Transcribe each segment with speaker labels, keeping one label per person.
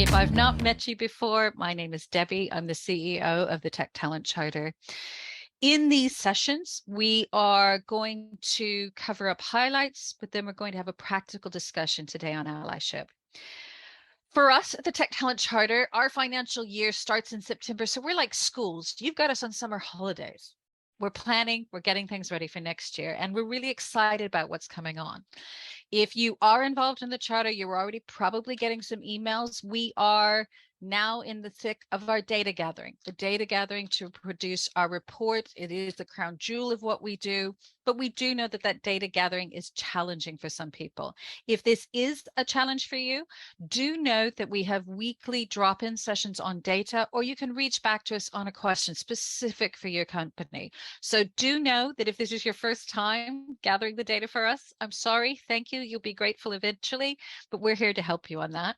Speaker 1: If I've not met you before, my name is Debbie. I'm the CEO of the Tech Talent Charter. In these sessions, we are going to cover up highlights, but then we're going to have a practical discussion today on allyship. For us at the Tech Talent Charter, our financial year starts in September, so we're like schools. You've got us on summer holidays. We're planning, we're getting things ready for next year, and we're really excited about what's coming on. If you are involved in the charter, you're already probably getting some emails. We are now in the thick of our data gathering, to produce our report. It is the crown jewel of what we do, but we do know that that data gathering is challenging for some people. If this is a challenge for you, do note that we have weekly drop-in sessions on data, or you can reach back to us on a question specific for your company. So do know that if this is your first time gathering the data for us, I'm sorry, thank you. You'll be grateful eventually, but we're here to help you on that.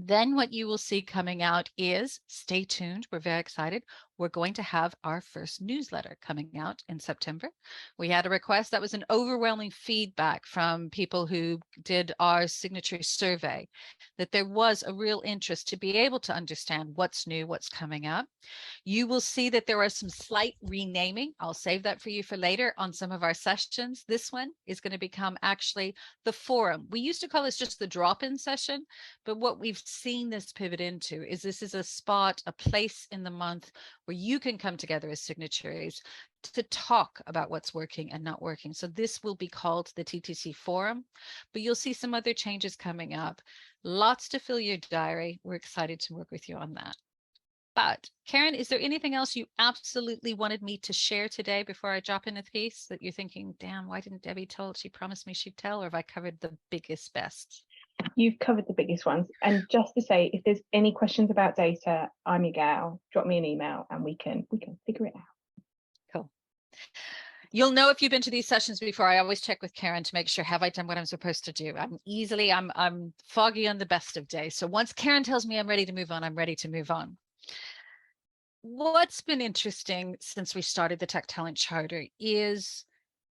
Speaker 1: Then what you will see coming out is, stay tuned, we're very excited, we're going to have our first newsletter coming out in September. We had a request that was an overwhelming feedback from people who did our signatory survey, that there was a real interest to be able to understand what's new, what's coming up. You will see that there are some slight renaming. I'll save that for you for later on some of our sessions. This one is going to become actually the forum. We used to call this just the drop-in session, but what we've seen this pivot into is this is a spot, a place in the month where you can come together as signatories to talk about what's working and not working. So this will be called the TTC Forum, but you'll see some other changes coming up. Lots to fill your diary. We're excited to work with you on that. But Karen, is there anything else you absolutely wanted me to share today before I drop in a piece that you're thinking, damn, why didn't Debbie tell? She promised me she'd tell, or have I covered the biggest, best?
Speaker 2: You've covered the biggest ones. And just to say, if there's any questions about data, I'm your gal. Drop me an email and we can figure it out.
Speaker 1: Cool. You'll know if you've been to these sessions before. I always check with Karen to make sure, have I done what I'm supposed to do? I'm foggy on the best of days. So once Karen tells me I'm ready to move on, I'm ready to move on. What's been interesting since we started the Tech Talent Charter is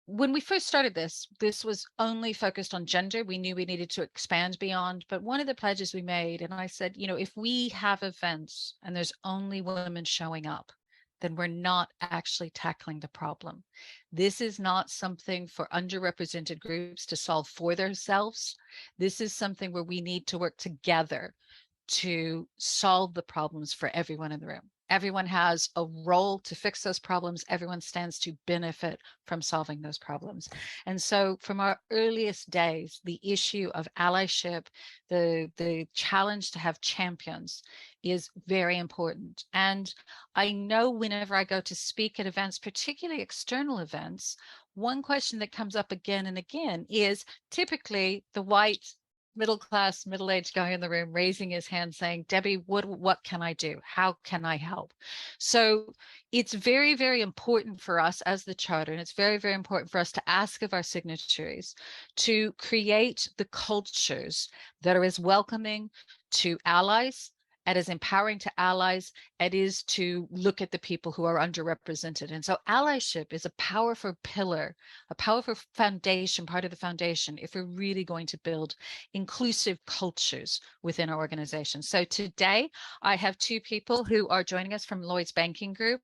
Speaker 1: when we first started this was only focused on gender. We knew we needed to expand beyond, but one of the pledges we made, and I said, you know, if we have events and there's only women showing up, then we're not actually tackling the problem. This is not something for underrepresented groups to solve for themselves. This is something where we need to work together to solve the problems for everyone in the room. Everyone has a role to fix those problems. Everyone stands to benefit from solving those problems. And so from our earliest days, the issue of allyship, the challenge to have champions is very important. And I know whenever I go to speak at events, particularly external events, one question that comes up again and again is typically the white middle-class, middle-aged guy in the room raising his hand saying, Debbie, what can I do? How can I help? So it's very, very important for us as the charter, and it's very, very important for us to ask of our signatories to create the cultures that are as welcoming to allies and as empowering to allies, it is to look at the people who are underrepresented. And so allyship is a powerful pillar, a powerful foundation, part of the foundation, if we're really going to build inclusive cultures within our organization. So today I have two people who are joining us from Lloyds Banking Group.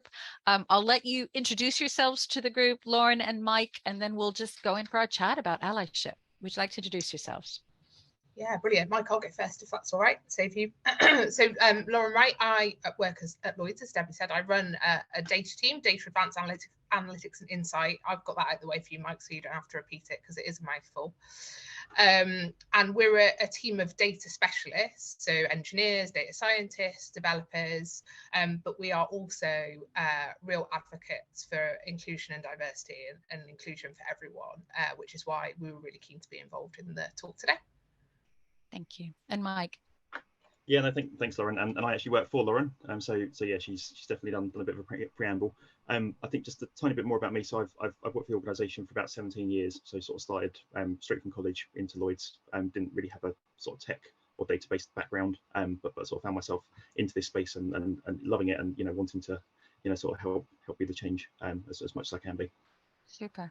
Speaker 1: I'll let you introduce yourselves to the group, Lauren and Mike, and then we'll just go in for our chat about allyship. Would you like to introduce yourselves?
Speaker 3: Yeah, brilliant. Mike, I'll go first if that's all right. Save you. Lauren Wright, I work at Lloyds, as Debbie said. I run a data team, Data Advanced Analytics and Insight. I've got that out of the way for you, Mike, so you don't have to repeat it because it is a mouthful. And we're a team of data specialists, so engineers, data scientists, developers, but we are also real advocates for inclusion and diversity and inclusion for everyone, which is why we were really keen to be involved in the talk today.
Speaker 1: Thank you. And Mike?
Speaker 4: Yeah, no, thanks, Lauren. And I actually work for Lauren. So yeah, she's definitely done a bit of a preamble. I think just a tiny bit more about me. So I've worked for the organisation for about 17 years. So sort of started straight from college into Lloyds. Didn't really have a sort of tech or database background, but sort of found myself into this space and loving it, and wanting to sort of help be the change as much as I can be.
Speaker 1: Super.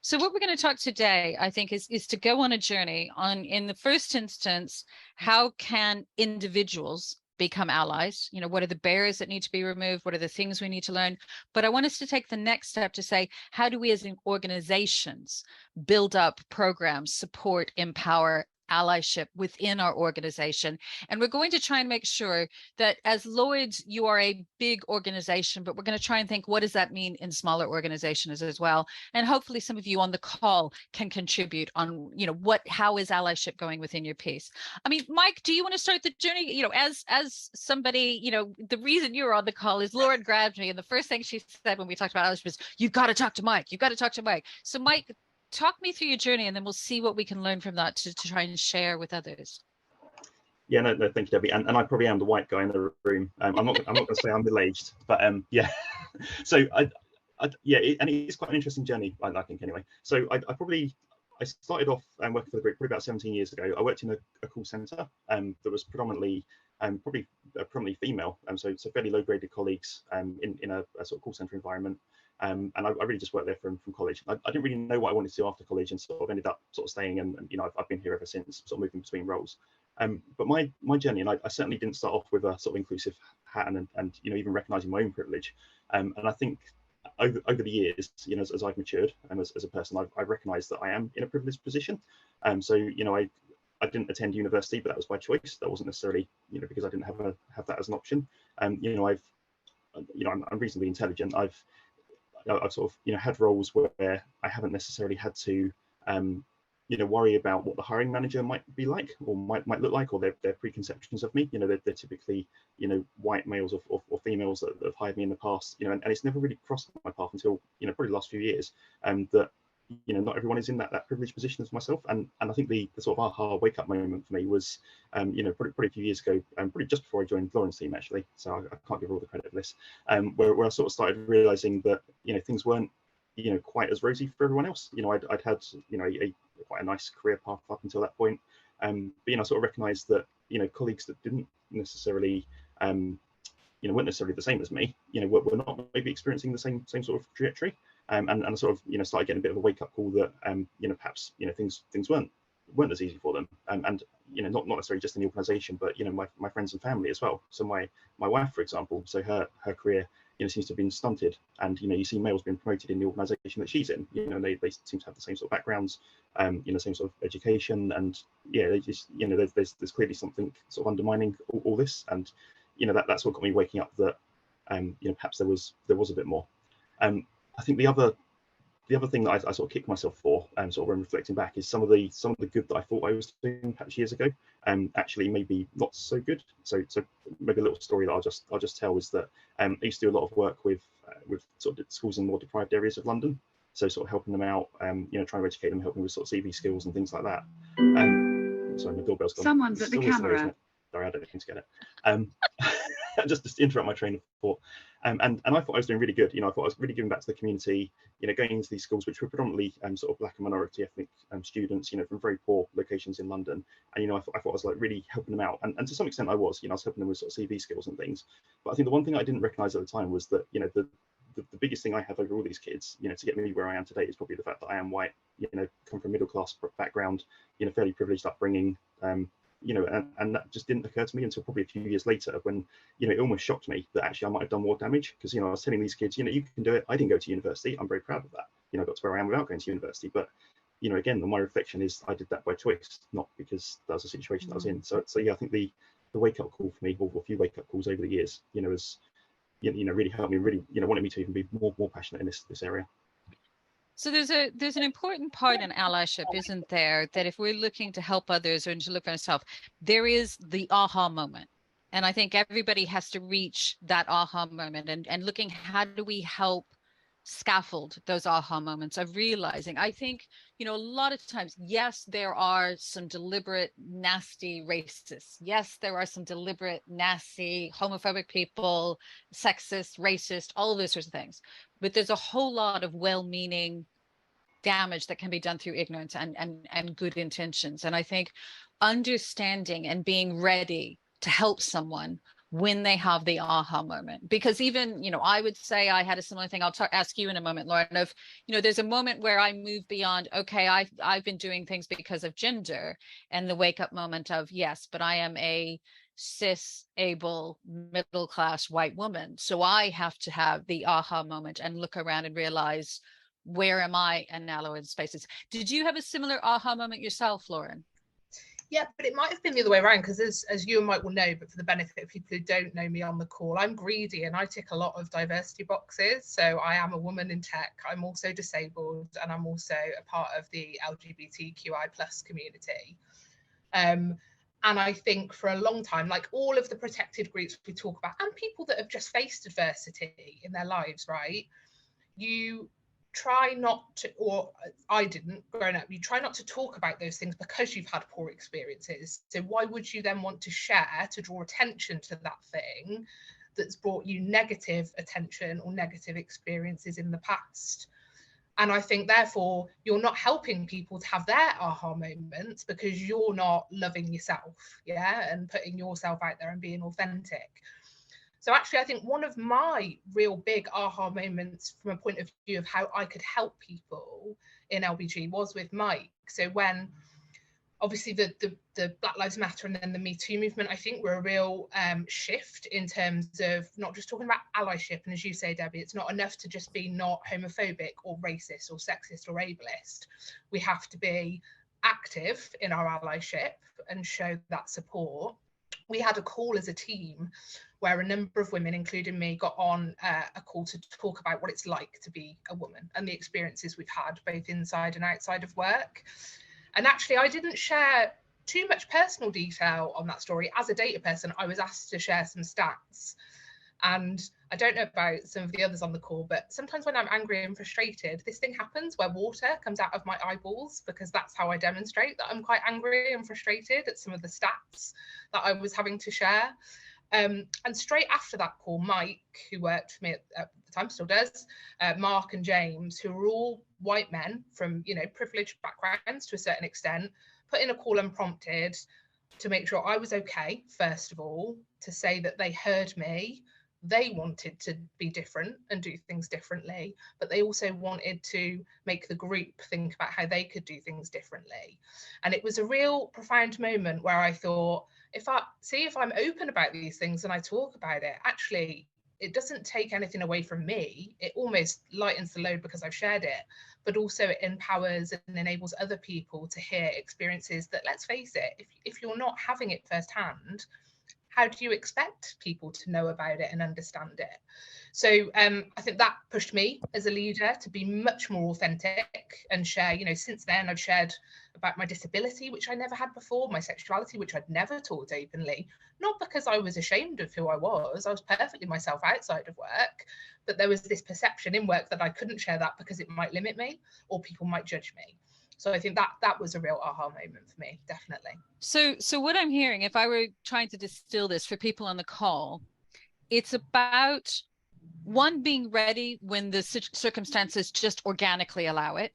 Speaker 1: So what we're going to talk today, I think, is to go on a journey on, in the first instance, how can individuals become allies? You know, what are the barriers that need to be removed? What are the things we need to learn? But I want us to take the next step to say, how do we as organizations build up programs, support, empower allyship within our organization? And we're going to try and make sure that as Lloyds, you are a big organization, but we're going to try and think, what does that mean in smaller organizations as well? And hopefully some of you on the call can contribute on, you know, how is allyship going within your piece? I mean, Mike, do you want to start the journey? You know, as somebody, you know, the reason you're on the call is Lauren grabbed me, and the first thing she said when we talked about allyship was, you've got to talk to Mike. You've got to talk to Mike. So Mike, talk me through your journey, and then we'll see what we can learn from that to try and share with others.
Speaker 4: Yeah, no, thank you, Debbie. And I probably am the white guy in the room. I'm not going to say I'm middle-aged, but yeah. So yeah, and it's quite an interesting journey, I think, anyway. So I started off working for the group probably about 17 years ago. I worked in a call centre that was predominantly predominantly female, so fairly low-graded colleagues in a sort of call centre environment. And I really just worked there from college. I didn't really know what I wanted to do after college, and sort of ended up sort of staying, and you know, I've been here ever since, sort of moving between roles. But my journey, and I certainly didn't start off with a sort of inclusive hat and you know, even recognising my own privilege. And I think over the years, you know, as I've matured and as a person, I've recognised that I am in a privileged position. So you know, I didn't attend university, but that was by choice. That wasn't necessarily, you know, because I didn't have that as an option. You know, I'm reasonably intelligent. I've sort of, you know, had roles where I haven't necessarily had to, you know, worry about what the hiring manager might be like, or might look like, or their preconceptions of me. You know, they're typically, you know, white males or females that have hired me in the past. You know, and it's never really crossed my path until, you know, probably the last few years, that, you know, not everyone is in that privileged position as myself. And I think the sort of aha wake up moment for me was, you know, probably a few years ago, probably just before I joined Lauren's team, actually. So I can't give her all the credit for this, where I sort of started realizing that, you know, things weren't, you know, quite as rosy for everyone else. You know, I'd had, you know, quite a nice career path up until that point. But, you know, I sort of recognized that, you know, colleagues that didn't necessarily, you know, weren't necessarily the same as me, you know, were not maybe experiencing the same sort of trajectory. And I sort of, you know, started getting a bit of a wake up call that, you know, perhaps, you know, things weren't as easy for them. And you know, not necessarily just in the organisation, but, you know, my friends and family as well. So my wife, for example, so her career, you know, seems to have been stunted. And, you know, you see males being promoted in the organisation that she's in. You know, they seem to have the same sort of backgrounds, you know, same sort of education, and yeah, they just, you know, there's clearly something sort of undermining all this. And, you know, that's what got me waking up that, you know, perhaps there was a bit more. I think the other thing that I sort of kick myself for, sort of when reflecting back, is some of the good that I thought I was doing perhaps years ago, actually maybe not so good. So maybe a little story that I'll just tell is that I used to do a lot of work with sort of schools in more deprived areas of London. So sort of helping them out, you know, trying to educate them, helping with sort of CV skills and things like that. Sorry, my doorbell's gone.
Speaker 5: Someone's at the camera.
Speaker 4: Sorry, I don't think to get it. Just to interrupt my train of thought. And I thought I was doing really good. You know, I thought I was really giving back to the community, you know, going into these schools, which were predominantly sort of Black and minority ethnic students, you know, from very poor locations in London. And, you know, I thought I was like really helping them out. And to some extent I was, you know, I was helping them with sort of CV skills and things. But I think the one thing I didn't recognize at the time was that, you know, the biggest thing I have over all these kids, you know, to get me where I am today is probably the fact that I am white, you know, come from middle class background, you know, fairly privileged upbringing, you know, and that just didn't occur to me until probably a few years later, when, you know, it almost shocked me that actually I might have done more damage, because, you know, I was telling these kids, you know, you can do it. I didn't go to university. I'm very proud of that. You know, I got to where I am without going to university. But, you know, again, my reflection is I did that by choice, not because that was a situation that I was in. So yeah, I think the wake up call for me, or a few wake up calls over the years, you know, has, you know, really helped me, really, you know, wanted me to even be more passionate in this area.
Speaker 1: So there's an important part in allyship, isn't there, that if we're looking to help others or to look for ourselves, there is the aha moment. And I think everybody has to reach that aha moment, and looking, how do we help scaffold those aha moments of realizing? I think, you know, a lot of times, yes, there are some deliberate nasty racists. Yes, there are some deliberate nasty homophobic people, sexist, racist, all of those sorts of things. But there's a whole lot of well-meaning damage that can be done through ignorance and good intentions. And I think understanding and being ready to help someone when they have the aha moment. Because even, I would say I had a similar thing. I'll ask you in a moment, Lauren, of, there's a moment where I move beyond, okay, I've been doing things because of gender, and the wake up moment of, yes, but I am a cis, able, middle class white woman. So I have to have the aha moment and look around and realize, where am I and narrow in spaces. Did you have a similar aha moment yourself, Lauren?
Speaker 3: Yeah, but it might have been the other way around, because as you and Mike will know, but for the benefit of people who don't know me on the call, I'm greedy and I tick a lot of diversity boxes. So I am a woman in tech, I'm also disabled, and I'm also a part of the LGBTQI plus community. And I think for a long time, like all of the protected groups we talk about, and people that have just faced adversity in their lives, right? You try not to, or I didn't growing up, you try not to talk about those things because you've had poor experiences. So why would you then want to share, to draw attention to that thing that's brought you negative attention or negative experiences in the past? And I think therefore you're not helping people to have their aha moments because you're not loving yourself, and putting yourself out there and being authentic. So actually, I think one of my real big aha moments from a point of view of how I could help people in LBG was with Mike. So when obviously the Black Lives Matter and then the Me Too movement, I think were a real shift in terms of not just talking about allyship. And as you say, Debbie, it's not enough to just be not homophobic or racist or sexist or ableist. We have to be active in our allyship and show that support. We had a call as a team where a number of women, including me, got on a call to talk about what it's like to be a woman and the experiences we've had both inside and outside of work. And actually, I didn't share too much personal detail on that story. As a data person, I was asked to share some stats. And I don't know about some of the others on the call, but sometimes when I'm angry and frustrated, this thing happens where water comes out of my eyeballs, because that's how I demonstrate that I'm quite angry and frustrated at some of the stats that I was having to share. And straight after that call, Mike, who worked for me at the time, still does, Mark and James, who were all white men from, privileged backgrounds to a certain extent, put in a call unprompted to make sure I was okay, first of all, to say that they heard me. They wanted to be different and do things differently, but they also wanted to make the group think about how they could do things differently. And it was a real profound moment where I thought, if I'm open about these things and I talk about it, actually, it doesn't take anything away from me. It almost lightens the load because I've shared it, but also it empowers and enables other people to hear experiences that, let's face it, if you're not having it firsthand, how do you expect people to know about it and understand it? So I think that pushed me as a leader to be much more authentic and share, since then I've shared about my disability, which I never had before, my sexuality, which I'd never talked openly, not because I was ashamed of who I was perfectly myself outside of work, but there was this perception in work that I couldn't share that because it might limit me or people might judge me. So I think that was a real aha moment for me, definitely.
Speaker 1: So what I'm hearing, if I were trying to distill this for people on the call, it's about, one, being ready when the circumstances just organically allow it,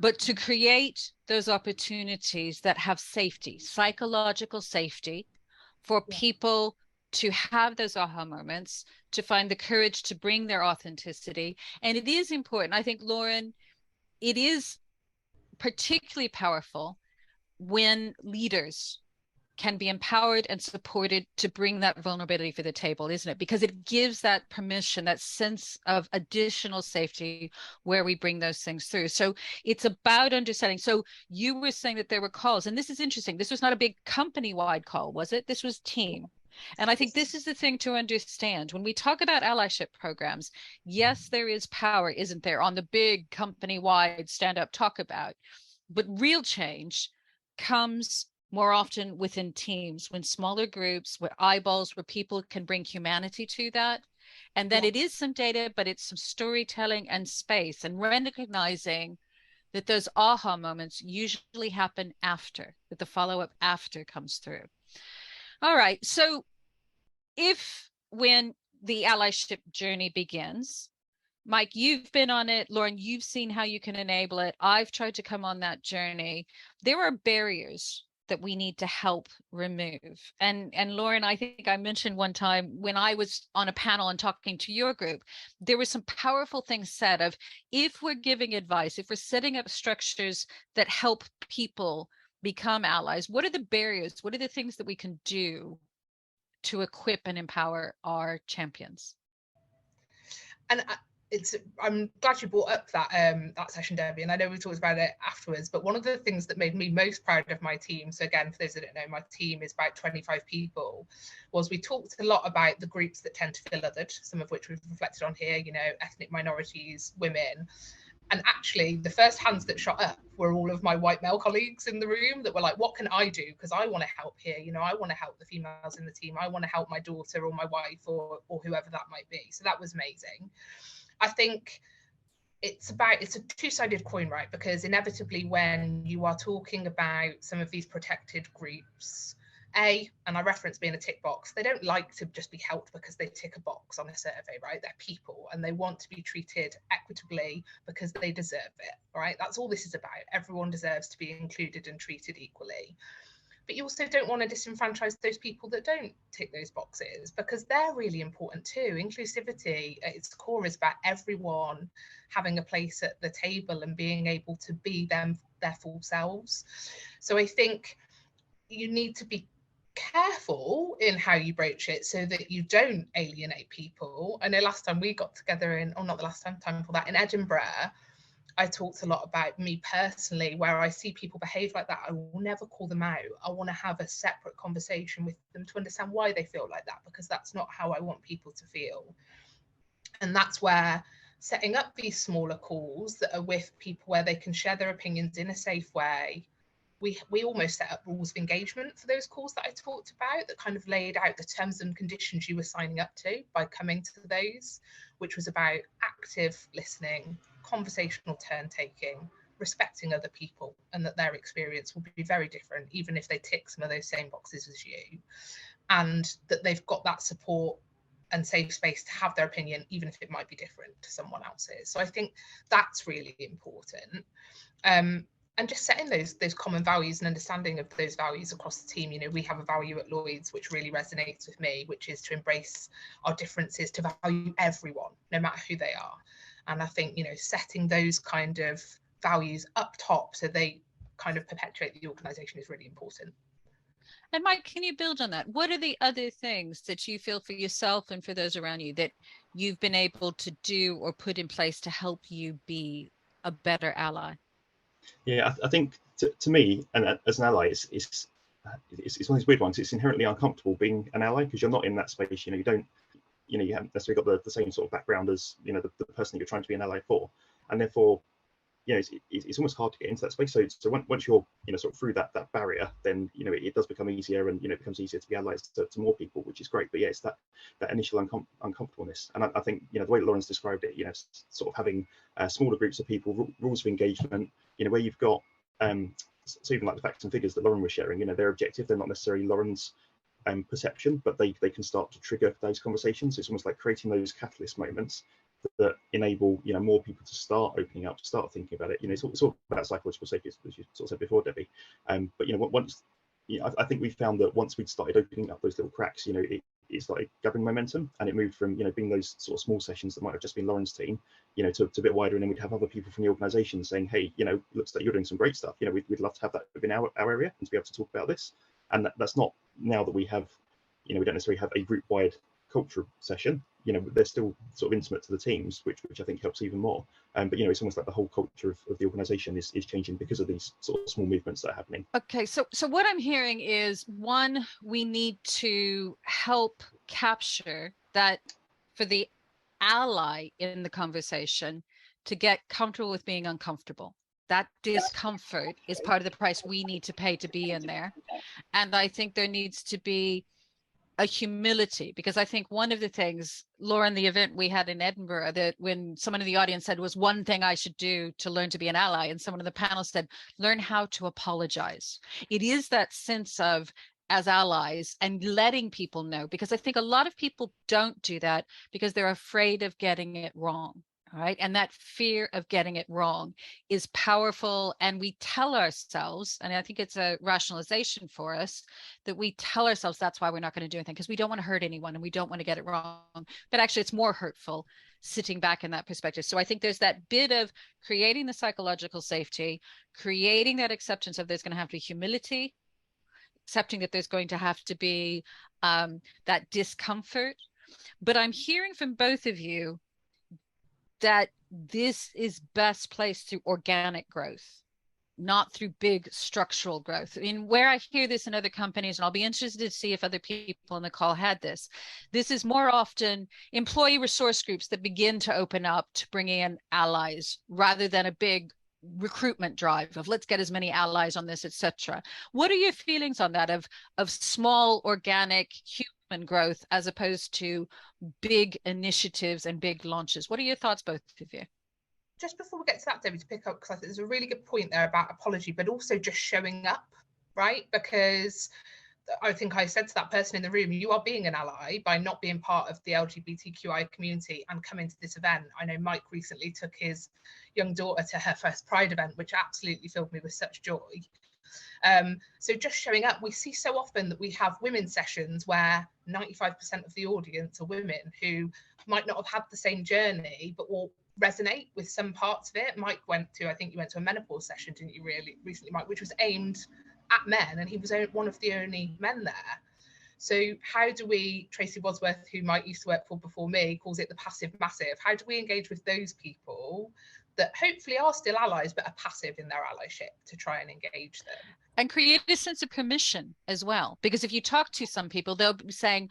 Speaker 1: but to create those opportunities that have safety, psychological safety, for people to have those aha moments, to find the courage to bring their authenticity. And it is important. I think, Lauren, it is particularly powerful when leaders can be empowered and supported to bring that vulnerability for the table, isn't it? Because it gives that permission, that sense of additional safety where we bring those things through. So it's about understanding. So you were saying that there were calls, and this is interesting. This was not a big company-wide call, was it? This was team. And I think this is the thing to understand. When we talk about allyship programs, yes, there is power, isn't there, on the big company-wide stand-up talk about. But real change comes more often within teams, when smaller groups, with eyeballs, where people can bring humanity to that. And then it is some data, but it's some storytelling and space, and recognizing that those aha moments usually happen after, that the follow-up after comes through. All right. So when the allyship journey begins, Mike, you've been on it. Lauren, you've seen how you can enable it. I've tried to come on that journey. There are barriers that we need to help remove? And Lauren, I think I mentioned one time when I was on a panel and talking to your group, there were some powerful things said of, if we're giving advice, if we're setting up structures that help people become allies, what are the barriers? What are the things that we can do to equip and empower our champions?
Speaker 3: And I'm glad you brought up that session, Debbie, and I know we talked about it afterwards, but one of the things that made me most proud of my team, so again, for those that don't know, my team is about 25 people, was we talked a lot about the groups that tend to feel othered, some of which we've reflected on here, you know, ethnic minorities, women. And actually, the first hands that shot up were all of my white male colleagues in the room that were like, what can I do? Because I want to help here. You know, I want to help the females in the team. I want to help my daughter or my wife or whoever that might be. So that was amazing. I think it's a two-sided coin, right? Because inevitably when you are talking about some of these protected groups, and I reference being a tick box, they don't like to just be helped because they tick a box on a survey, right? They're people and they want to be treated equitably because they deserve it, right? That's all this is about. Everyone deserves to be included and treated equally. But you also don't want to disenfranchise those people that don't tick those boxes, because they're really important too. Inclusivity at its core is about everyone having a place at the table and being able to be their full selves. So I think you need to be careful in how you broach it so that you don't alienate people. I know last time we got together in, or not the last time for that, in Edinburgh, I talked a lot about me personally, where I see people behave like that, I will never call them out. I want to have a separate conversation with them to understand why they feel like that, because that's not how I want people to feel. And that's where setting up these smaller calls that are with people where they can share their opinions in a safe way. We almost set up rules of engagement for those calls that I talked about, that kind of laid out the terms and conditions you were signing up to by coming to those, which was about active listening, conversational turn taking, respecting other people, and that their experience will be very different, even if they tick some of those same boxes as you, and that they've got that support and safe space to have their opinion, even if it might be different to someone else's. So I think that's really important. And just setting those common values and understanding of those values across the team. You know, we have a value at Lloyds which really resonates with me, which is to embrace our differences, to value everyone, no matter who they are. And I think, you know, setting those kind of values up top so they kind of perpetuate the organisation is really important.
Speaker 1: And Mike, can you build on that? What are the other things that you feel for yourself and for those around you that you've been able to do or put in place to help you be a better ally?
Speaker 4: Yeah, I think to me, and as an ally, it's one of these weird ones. It's inherently uncomfortable being an ally because you're not in that space. You know, you haven't necessarily got the same sort of background as, you know, the person that you're trying to be an ally for, and therefore, you know, it's almost hard to get into that space. So once you're, you know, sort of through that barrier, then, you know, it does become easier, and, you know, it becomes easier to be allies to more people, which is great. But yeah, it's that initial uncomfortableness, and I think, you know, the way that Lauren's described it, you know, sort of having smaller groups of people, rules of engagement, you know, where you've got so even like the facts and figures that Lauren was sharing, you know, they're objective, they're not necessarily Lauren's perception, but they can start to trigger those conversations. It's almost like creating those catalyst moments that enable, you know, more people to start opening up, to start thinking about it. You know, it's all about psychological safety, as you sort of said before, Debbie. But you know, once, you know, I think we found that once we'd started opening up those little cracks, you know, it started gathering momentum, and it moved from, you know, being those sort of small sessions that might have just been Lauren's team, you know, to a bit wider, and then we'd have other people from the organisation saying, hey, you know, looks like you're doing some great stuff. You know, we'd love to have that within our area and to be able to talk about this. And that's not, now that we have, you know, we don't necessarily have a group-wide culture session, you know, they're still sort of intimate to the teams, which I think helps even more. But, you know, it's almost like the whole culture of the organisation is changing because of these sort of small movements that are happening.
Speaker 1: Okay, so what I'm hearing is, one, we need to help capture that for the ally in the conversation to get comfortable with being uncomfortable. That discomfort is part of the price we need to pay to be in there. And I think there needs to be a humility, because I think one of the things, Lauren, the event we had in Edinburgh, that when someone in the audience said was one thing I should do to learn to be an ally, and someone in the panel said, learn how to apologize. It is that sense of, as allies, and letting people know, because I think a lot of people don't do that because they're afraid of getting it wrong. All right. And that fear of getting it wrong is powerful. And we tell ourselves, and I think it's a rationalization for us, that we tell ourselves that's why we're not going to do anything, because we don't want to hurt anyone and we don't want to get it wrong. But actually, it's more hurtful sitting back in that perspective. So I think there's that bit of creating the psychological safety, creating that acceptance of there's going to have to be humility, accepting that there's going to have to be that discomfort. But I'm hearing from both of you that this is best placed through organic growth, not through big structural growth. I mean, where I hear this in other companies, and I'll be interested to see if other people on the call had this, this is more often employee resource groups that begin to open up to bring in allies rather than a big recruitment drive of let's get as many allies on this, etc. What are your feelings on that of small organic human growth as opposed to big initiatives and big launches? What are your thoughts, both of you?
Speaker 3: Just before we get to that, Debbie, to pick up, because I think there's a really good point there about apology, but also just showing up, right? Because I think I said to that person in the room, you are being an ally by not being part of the LGBTQI community and coming to this event. I know Mike recently took his young daughter to her first Pride event, which absolutely filled me with such joy. So just showing up, we see so often that we have women's sessions where 95% of the audience are women who might not have had the same journey, but will resonate with some parts of it. Mike went to, I think you went to a menopause session, didn't you, really recently, Mike, which was aimed at men, and he was one of the only men there. So how do we, Tracy Wadsworth, who Mike used to work for before me, calls it the passive massive, how do we engage with those people that hopefully are still allies but are passive in their allyship to try and engage them?
Speaker 1: And create a sense of permission as well, because if you talk to some people, they'll be saying,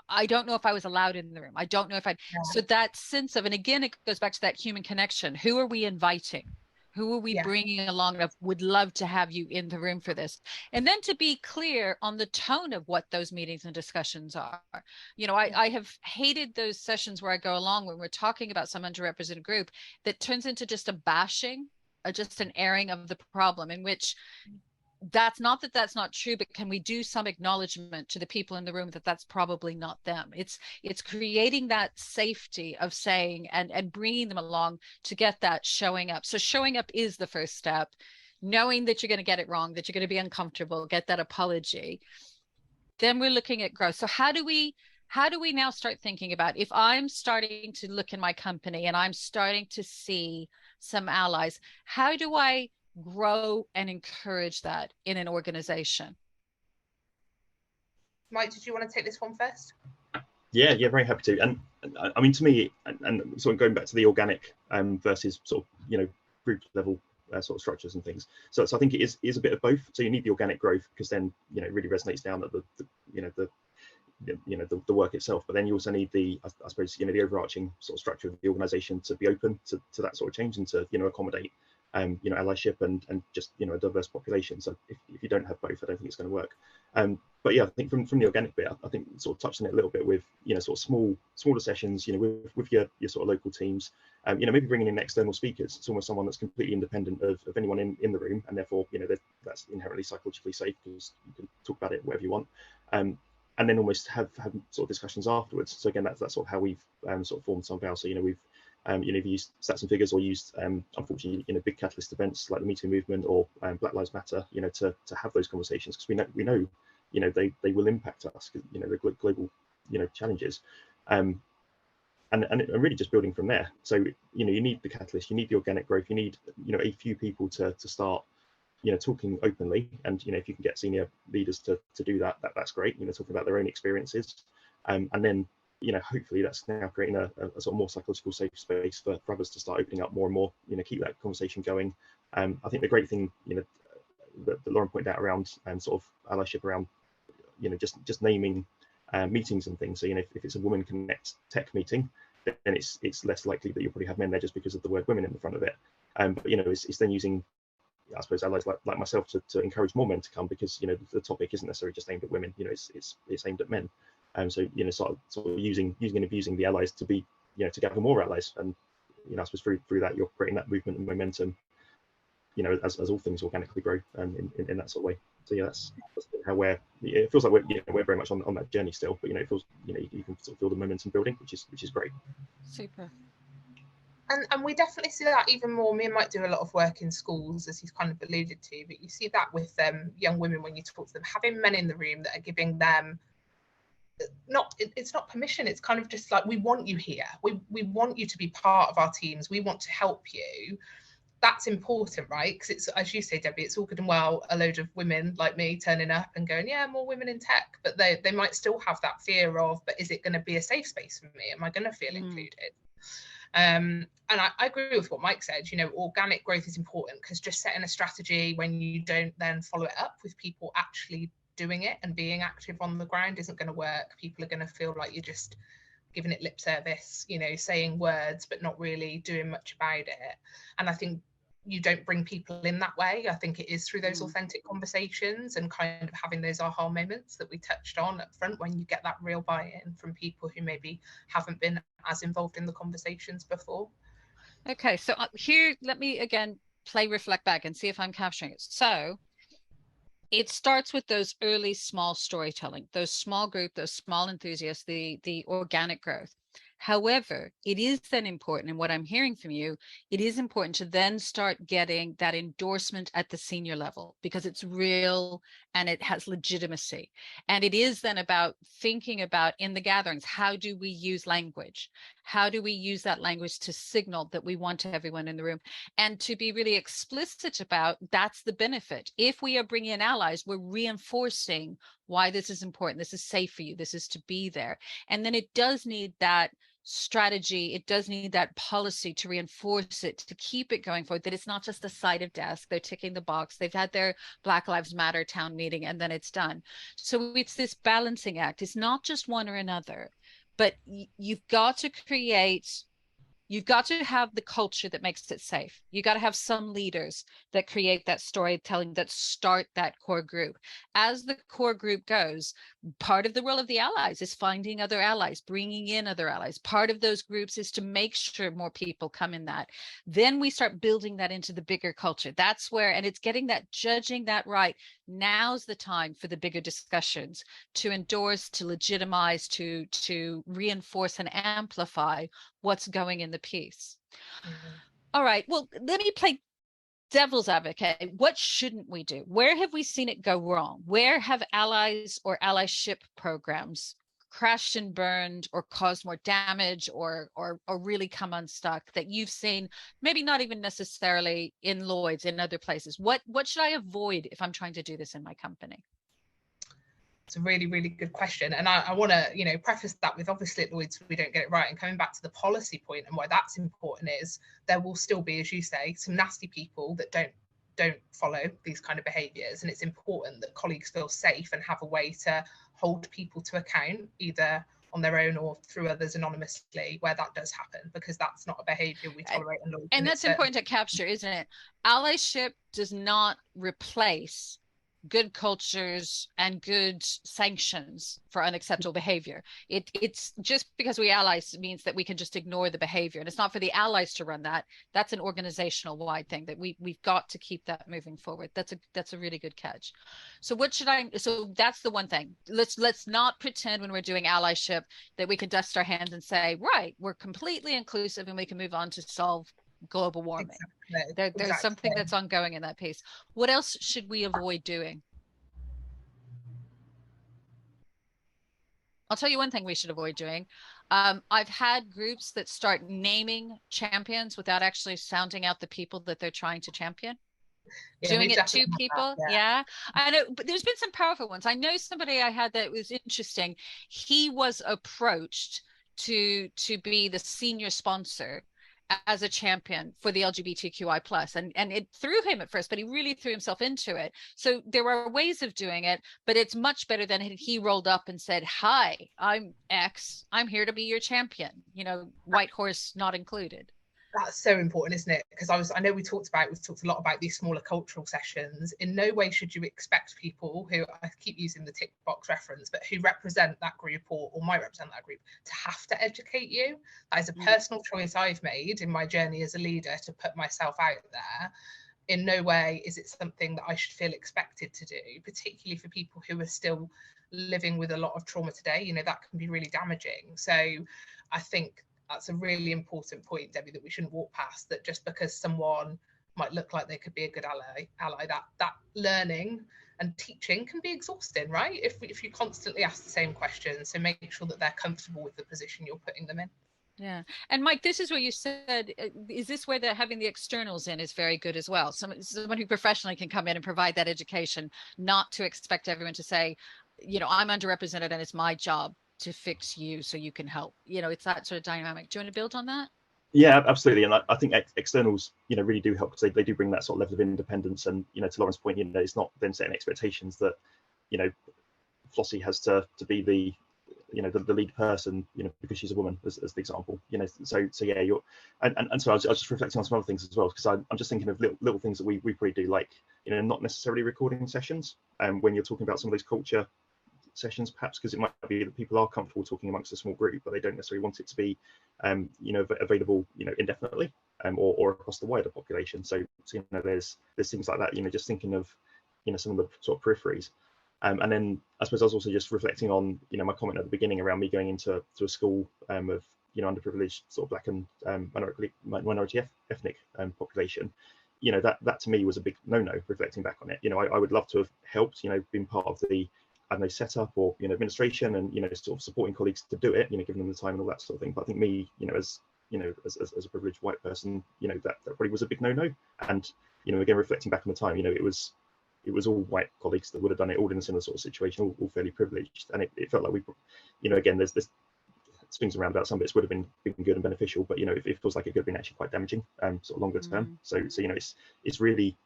Speaker 1: I don't know if I was allowed in the room. I don't know if I, so that sense of, and again, it goes back to that human connection. Who are we inviting? Who are we bringing along that would love to have you in the room for this? And then to be clear on the tone of what those meetings and discussions are. You know, I have hated those sessions where I go along when we're talking about some underrepresented group that turns into just a bashing, just an airing of the problem, in which that's not that that's not true, but can we do some acknowledgement to the people in the room that that's probably not them? It's creating that safety of saying and bringing them along to get that showing up. So showing up is the first step, knowing that you're going to get it wrong, that you're going to be uncomfortable, get that apology. Then we're looking at growth. So how do we now start thinking about, if I'm starting to look in my company and I'm starting to see some allies, how do I grow and encourage that in an organization?
Speaker 3: Mike, did you want to take this one first?
Speaker 4: Yeah, very happy to. And I mean, to me, and sort of going back to the organic versus sort of, you know, group level sort of structures and things. So I think it is a bit of both. So you need the organic growth because then, you know, it really resonates down at the work itself. But then you also need the, I suppose, you know, the overarching sort of structure of the organization to be open to that sort of change and to, you know, accommodate you know, allyship and just, you know, a diverse population. So if you don't have both, I don't think it's going to work. But yeah, I think from the organic bit, I think sort of touched on it a little bit with, you know, sort of smaller sessions, you know, with your sort of local teams, you know, maybe bringing in external speakers. It's almost someone that's completely independent of anyone in the room, and therefore, you know, that's inherently psychologically safe because you can talk about it wherever you want. And then almost have sort of discussions afterwards. So again, that's sort of how we've sort of formed Sunval. So, you know, we've you know, if you used stats and figures or used unfortunately, you know, big catalyst events like the Me Too movement or Black Lives Matter, you know, to have those conversations, because we know you know, they will impact us, you know, the global, you know, challenges, and really just building from there. So, you know, you need the catalyst, you need the organic growth, you need, you know, a few people to start, you know, talking openly. And, you know, if you can get senior leaders to do that's great, you know, talking about their own experiences, and then, you know, hopefully that's now creating a sort of more psychological safe space for others to start opening up more and more, you know, keep that conversation going. I think the great thing, you know, that Lauren pointed out around sort of allyship around, you know, just naming meetings and things. So, you know, if it's a Women Connect Tech meeting, then it's less likely that you'll probably have men there just because of the word women in the front of it. But, you know, it's then using, I suppose, allies like myself to encourage more men to come, because, you know, the topic isn't necessarily just aimed at women, you know, it's aimed at men. So, you know, sort of using and abusing the allies to be, you know, to gather more allies. And, you know, I suppose through that, you're creating that movement and momentum, you know, as all things organically grow in that sort of way. So yeah, that's how it feels like we're very much on that journey still, but, you know, it feels, you know, you can sort of feel the momentum building, which is great.
Speaker 1: Super.
Speaker 3: And we definitely see that even more. Me and Mike do a lot of work in schools, as he's kind of alluded to, but you see that with young women when you talk to them, having men in the room that are giving them it's not permission, it's kind of just like, we want you here, we want you to be part of our teams, we want to help you. That's important, right? Because it's, as you say, Debbie, it's all good and well a load of women like me turning up and going, yeah, more women in tech, but they might still have that fear of, but is it going to be a safe space for me? Am I going to feel included? And I agree with what Mike said. You know, organic growth is important, because just setting a strategy when you don't then follow it up with people actually doing it and being active on the ground isn't going to work. People are going to feel like you're just giving it lip service, you know, saying words but not really doing much about it. And I think you don't bring people in that way. I think it is through those authentic conversations and kind of having those aha moments that we touched on up front, when you get that real buy-in from people who maybe haven't been as involved in the conversations before.
Speaker 1: Okay, so here, let me again play reflect back and see if I'm capturing it. So it starts with those early small storytelling, those small group, those small enthusiasts, the organic growth. However, it is then important, and what I'm hearing from you, it is important to then start getting that endorsement at the senior level, because it's real and it has legitimacy. And it is then about thinking about, in the gatherings, how do we use language? How do we use that language to signal that we want everyone in the room? And to be really explicit about, that's the benefit. If we are bringing in allies, we're reinforcing why this is important. This is safe for you. This is to be there. And then it does need that strategy, it does need that policy to reinforce it, to keep it going forward, that it's not just a side of desk, they're ticking the box, they've had their Black Lives Matter town meeting and then it's done. So it's this balancing act. It's not just one or another, but you've got to create, you've got to have the culture that makes it safe. You got to have some leaders that create that storytelling, that start that core group. As the core group goes, part of the role of the allies is finding other allies, bringing in other allies. Part of those groups is to make sure more people come in that. Then we start building that into the bigger culture. That's where, and it's getting that, judging that right. Now's the time for the bigger discussions, to endorse, to legitimize, to reinforce and amplify what's going in the piece. All right, well, let me play devil's advocate. What shouldn't we do? Where have we seen it go wrong? Where have allies or allyship programs crashed and burned, or caused more damage, or really come unstuck, that you've seen, maybe not even necessarily in Lloyds, in other places? What should I avoid if I'm trying to do this in my company?
Speaker 3: It's a really, really good question. And I want to, you know, preface that with, obviously at Lloyds, we don't get it right. And coming back to the policy point and why that's important is, there will still be, as you say, some nasty people that don't follow these kind of behaviours. And it's important that colleagues feel safe and have a way to hold people to account, either on their own or through others anonymously, where that does happen, because that's not a behaviour we tolerate.
Speaker 1: And that's important to capture, isn't it? Allyship does not replace good cultures and good sanctions for unacceptable behavior. It's just because we allies means that we can just ignore the behavior, and it's not for the allies to run that. That's an organizational wide thing that we've got to keep that moving forward. That's a really good catch. So what should I, so that's the one thing. Let's not pretend when we're doing allyship that we can dust our hands and say, right, we're completely inclusive and we can move on to solve global warming. Exactly. There's something that's ongoing in that piece. What else should we avoid doing? I'll tell you one thing we should avoid doing. I've had groups that start naming champions without actually sounding out the people that they're trying to champion. Yeah, doing it to people. That, yeah. I know, but there's been some powerful ones. I know somebody I had that was interesting. He was approached to be the senior sponsor as a champion for the LGBTQI+, and it threw him at first, but he really threw himself into it. So there are ways of doing it, but it's much better than he rolled up and said, hi, I'm X, I'm here to be your champion, you know, white horse not included.
Speaker 3: That's so important, isn't it? Because I know we've talked a lot about these smaller cultural sessions. In no way should you expect people who, I keep using the tick box reference, but who represent that group or might represent that group, to have to educate you. That is a personal choice I've made in my journey as a leader, to put myself out there. In no way is it something that I should feel expected to do, particularly for people who are still living with a lot of trauma today. You know, that can be really damaging. So I think That's a really important point, Debbie, that we shouldn't walk past, that just because someone might look like they could be a good ally, that learning and teaching can be exhausting, right? If you constantly ask the same questions. So make sure that they're comfortable with the position you're putting them in.
Speaker 1: Yeah. And Mike, this is where you said, is this where having the externals in is very good as well? Someone who professionally can come in and provide that education, not to expect everyone to say, I'm underrepresented and it's my job to fix you so you can help. It's that sort of dynamic. Do you want to build on that?
Speaker 4: Yeah, absolutely. And I think externals, really do help, because they do bring that sort of level of independence. And, to Lauren's point, it's not them setting expectations that, Flossie has to be the lead person, because she's a woman, as the example, so yeah, and so I was just reflecting on some other things as well, because I'm just thinking of little things that we probably do, like, not necessarily recording sessions, when you're talking about some of those culture sessions, perhaps, because it might be that people are comfortable talking amongst a small group, but they don't necessarily want it to be available indefinitely, or across the wider population. So there's things like that, just thinking of some of the sort of peripheries. And then I suppose I was also just reflecting on my comment at the beginning around me going into a school of underprivileged sort of Black and minority ethnic population. That to me was a big no-no, reflecting back on it. I would love to have helped, been part of the, I don't know, setup or administration, and sort of supporting colleagues to do it, giving them the time and all that sort of thing. But I think me, as a privileged white person, that probably was a big no-no. And again, reflecting back on the time, it was all white colleagues that would have done it, all in a similar sort of situation, all fairly privileged, and it felt like we, again, there's this swings around about some bits would have been good and beneficial, but it feels like it could have been actually quite damaging, sort of longer term. So it's really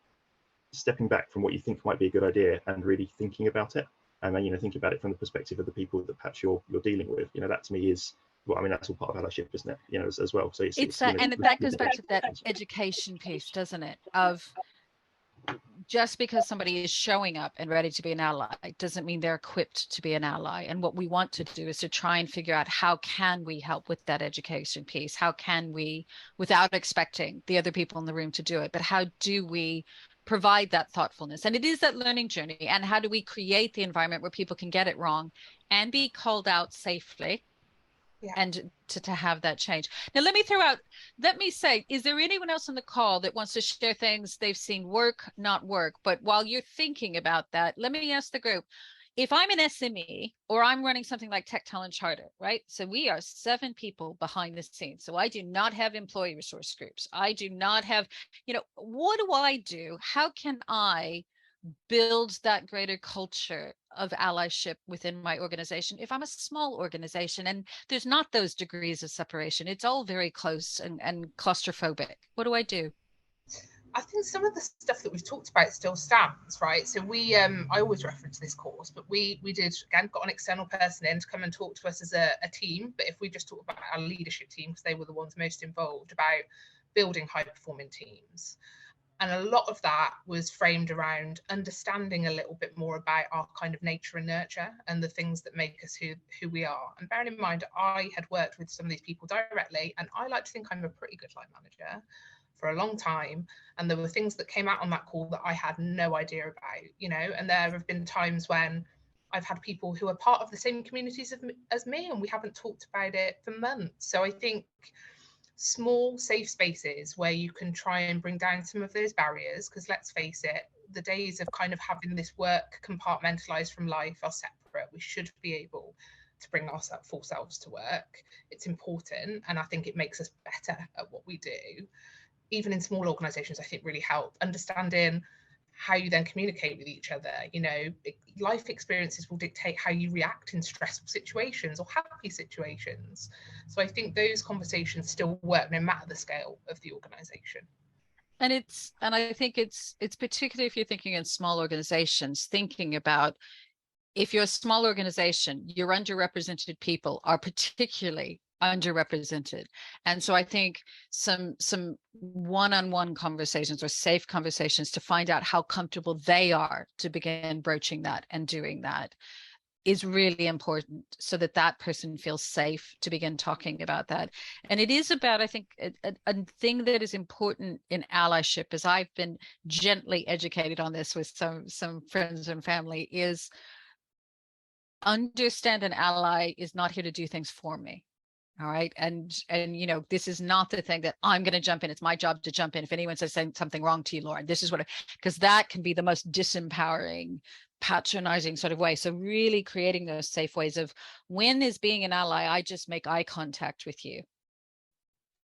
Speaker 4: stepping back from what you think might be a good idea and really thinking about it, and then thinking about it from the perspective of the people that perhaps you're dealing with. That to me is, well, I mean, that's all part of allyship, isn't it? As well. So it's that,
Speaker 1: and that goes back to that education piece, doesn't it? Of just because somebody is showing up and ready to be an ally doesn't mean they're equipped to be an ally. And what we want to do is to try and figure out, how can we help with that education piece? How can we, without expecting the other people in the room to do it, but how do we provide that thoughtfulness? And it is that learning journey. And how do we create the environment where people can get it wrong and be called out safely? Yeah. And to have that change. Now, let me say, is there anyone else on the call that wants to share things they've seen work, not work? But while you're thinking about that, let me ask the group, if I'm an SME or I'm running something like Tech Talent Charter, right? So we are 7 people behind the scenes. So I do not have employee resource groups. I do not have, what do I do? How can I build that greater culture of allyship within my organization if I'm a small organization and there's not those degrees of separation? It's all very close and claustrophobic. What do I do?
Speaker 3: I think some of the stuff that we've talked about still stands, right? So we, I always reference this course, but we did, again, got an external person in to come and talk to us as a team. But if we just talk about our leadership team, because they were the ones most involved, about building high performing teams. And a lot of that was framed around understanding a little bit more about our kind of nature and nurture and the things that make us who we are. And bearing in mind, I had worked with some of these people directly, and I like to think I'm a pretty good line manager for a long time. And there were things that came out on that call that I had no idea about, and there have been times when I've had people who are part of the same communities as me, and we haven't talked about it for months. So I think small safe spaces where you can try and bring down some of those barriers, because let's face it, the days of kind of having this work compartmentalized from life are separate. We should be able to bring our full selves to work. It's important, and I think it makes us better at what we do. Even in small organizations, I think really help understanding how you then communicate with each other. Life experiences will dictate how you react in stressful situations or happy situations. So I think those conversations still work no matter the scale of the organization.
Speaker 1: And I think it's particularly if you're thinking in small organizations, thinking about, if you're a small organization, your underrepresented people are particularly underrepresented. And so I think some one-on-one conversations or safe conversations to find out how comfortable they are to begin broaching that and doing that is really important, so that person feels safe to begin talking about that. And it is about, I think, a thing that is important in allyship, as I've been gently educated on this with some friends and family, is understand an ally is not here to do things for me. All right. And you know, this is not the thing that I'm going to jump in. It's my job to jump in. If anyone says something wrong to you, Lauren, this is what, because that can be the most disempowering, patronizing sort of way. So really creating those safe ways of, when is being an ally, I just make eye contact with you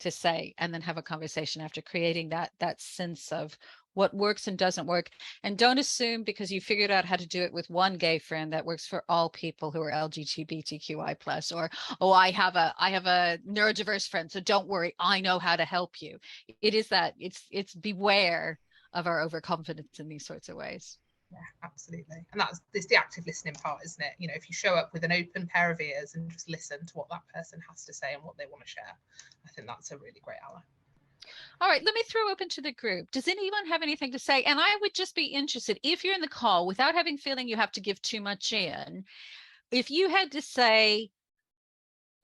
Speaker 1: to say, and then have a conversation after, creating that sense of what works and doesn't work. And don't assume because you figured out how to do it with one gay friend that works for all people who are LGBTQI plus, or, oh, I have a neurodiverse friend, so don't worry, I know how to help you. It is that it's beware of our overconfidence in these sorts of ways.
Speaker 3: Yeah, absolutely. And it's the active listening part, isn't it? You know, if you show up with an open pair of ears and just listen to what that person has to say and what they want to share, I think that's a really great ally.
Speaker 1: All right, let me throw open to the group. Does anyone have anything to say? And I would just be interested, if you're in the call, without having feeling you have to give too much in, if you had to say,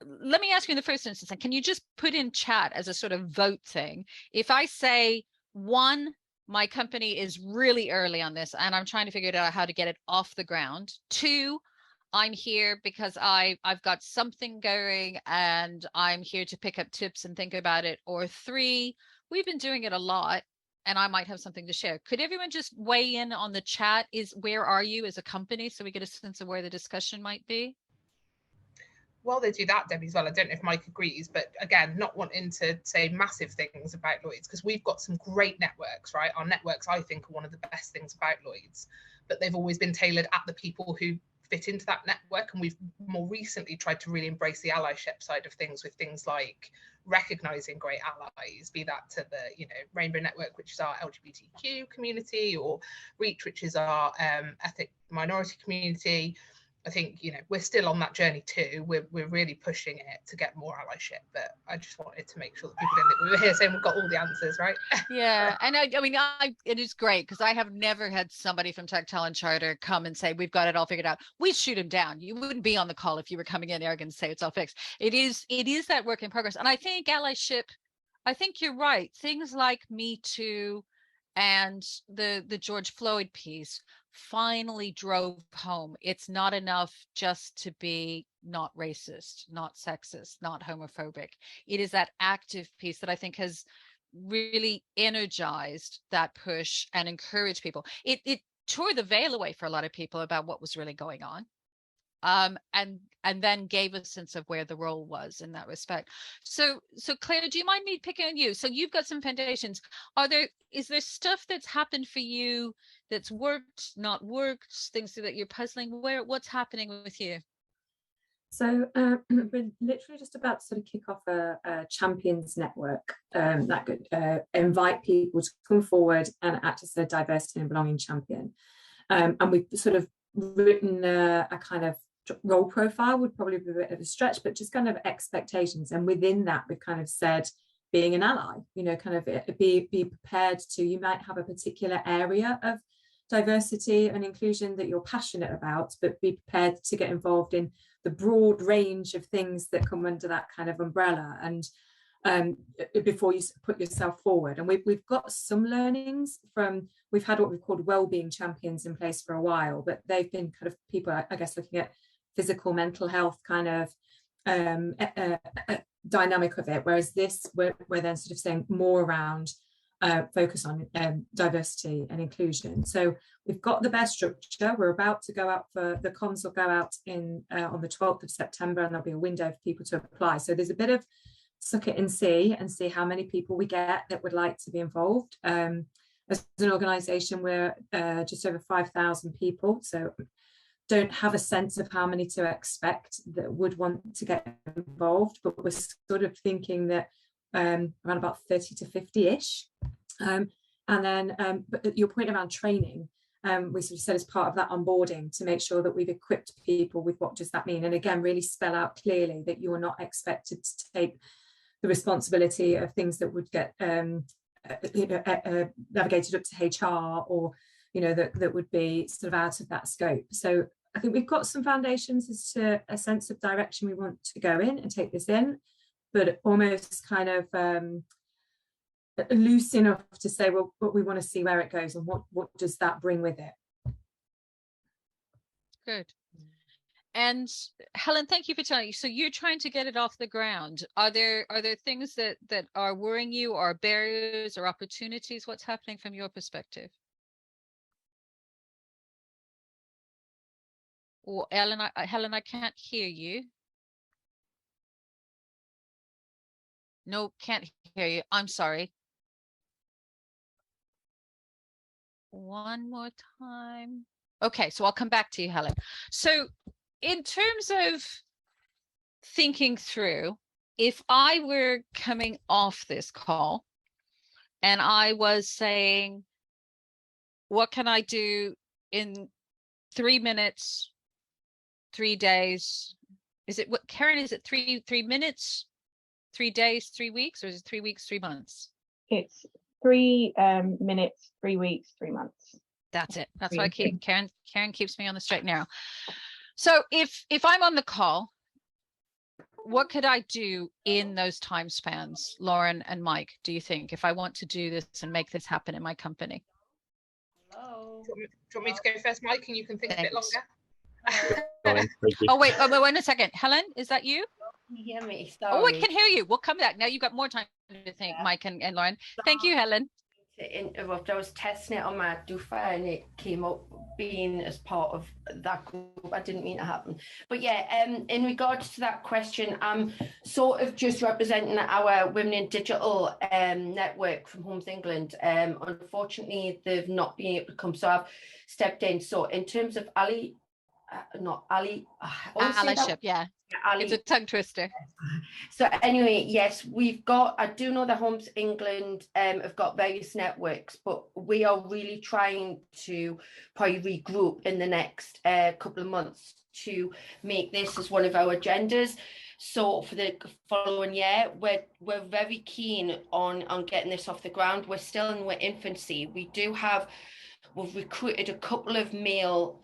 Speaker 1: let me ask you in the first instance, and can you just put in chat as a sort of vote thing? If I say, 1, my company is really early on this and I'm trying to figure out how to get it off the ground. 2, I'm here because I've got something going and I'm here to pick up tips and think about it. Or 3, we've been doing it a lot and I might have something to share. Could everyone just weigh in on the chat? Where are you as a company, so we get a sense of where the discussion might be?
Speaker 3: While they do that, Debbie, as well, I don't know if Mike agrees, but again, not wanting to say massive things about Lloyds, because we've got some great networks, right? Our networks, I think, are one of the best things about Lloyds, but they've always been tailored at the people who fit into that network. And we've more recently tried to really embrace the allyship side of things, with things like recognizing great allies, be that to the, you know, Rainbow Network, which is our LGBTQ community, or Reach, which is our ethnic minority community. I think, you know, we're still on that journey too. We're really pushing it to get more allyship, but I just wanted to make sure that people didn't think we were here saying we've got all the answers, right?
Speaker 1: Yeah, and I mean, it is great because I have never had somebody from Tech Talent Charter come and say we've got it all figured out. We'd shoot him down. You wouldn't be on the call if you were coming in there and say it's all fixed. It is that work in progress, and I think allyship. I think you're right. Things like Me Too and the George Floyd piece finally drove home. It's not enough just to be not racist, not sexist, not homophobic. It is that active piece that I think has really energized that push and encouraged people. It tore the veil away for a lot of people about what was really going on. And then gave a sense of where the role was in that respect. So Claire, do you mind me picking on you? So you've got some foundations. Is there stuff that's happened for you that's worked, not worked, things that you're puzzling? What's happening with you?
Speaker 5: So we're literally just about to sort of kick off a champions network that could invite people to come forward and act as a diversity and belonging champion. And we've sort of written a kind of role profile, would probably be a bit of a stretch, but just kind of expectations. And within that, we've kind of said being an ally, you know, kind of be prepared to, you might have a particular area of diversity and inclusion that you're passionate about, but be prepared to get involved in the broad range of things that come under that kind of umbrella, and before you put yourself forward. And we've got some learnings from, we've had what we've called wellbeing champions in place for a while, but they've been kind of people, I guess, looking at physical, mental health kind of dynamic of it, whereas this, we're then sort of saying more around focus on diversity and inclusion. So we've got the best structure. We're about to go out for the comms, will go out in on the 12th of September, and there'll be a window for people to apply. So there's a bit of suck it and see how many people we get that would like to be involved. As an organisation, we're just over 5,000 people, so don't have a sense of how many to expect that would want to get involved, but we're sort of thinking that around about 30 to 50-ish. And then but your point around training, we sort of said as part of that onboarding to make sure that we've equipped people with what does that mean, and again really spell out clearly that you are not expected to take the responsibility of things that would get navigated up to HR, or you know that would be sort of out of that scope. So I think we've got some foundations as to a sense of direction we want to go in and take this in, but almost kind of loose enough to say, well, but we want to see where it goes and what does that bring with it.
Speaker 1: Good. And Helen, thank you for telling me. So you're trying to get it off the ground. Are there things that are worrying you, or barriers or opportunities? What's happening from your perspective? Or Helen, I can't hear you. No, can't hear you. I'm sorry. One more time. Okay, so I'll come back to you, Helen. So in terms of thinking through, if I were coming off this call and I was saying, what can I do in 3 minutes, 3 days? Is it what, Karen, is it 3 minutes, 3 days, 3 weeks, or is it 3 weeks, 3 months?
Speaker 2: It's 3 minutes, 3 weeks, 3 months.
Speaker 1: That's it. That's what I keep. Karen keeps me on the straight and narrow. So if I'm on the call, what could I do in those time spans, Lauren and Mike, do you think, if I want to do this and make this happen in my company?
Speaker 3: Hello. Do you want me to go first, Mike, and you can think a bit longer?
Speaker 1: Oh, wait, wait a second. Helen, is that you?
Speaker 6: Can you hear me? Sorry.
Speaker 1: Oh, I can hear you. We'll come back. Now you've got more time to think, Mike and Lauren. Thank you, Helen.
Speaker 6: To interrupt, I was testing it on my DUFA and it came up being as part of that group. I didn't mean to happen. But yeah, in regards to that question, I'm sort of just representing our Women in Digital network from Homes England. Unfortunately, they've not been able to come, so I've stepped in. So in terms of Allyship,
Speaker 1: yeah. It's a tongue twister.
Speaker 6: So anyway, yes, we've got, I do know the Homes England have got various networks, but we are really trying to probably regroup in the next couple of months to make this as one of our agendas. So for the following year, we're very keen on getting this off the ground. We're still in our infancy. We've recruited a couple of male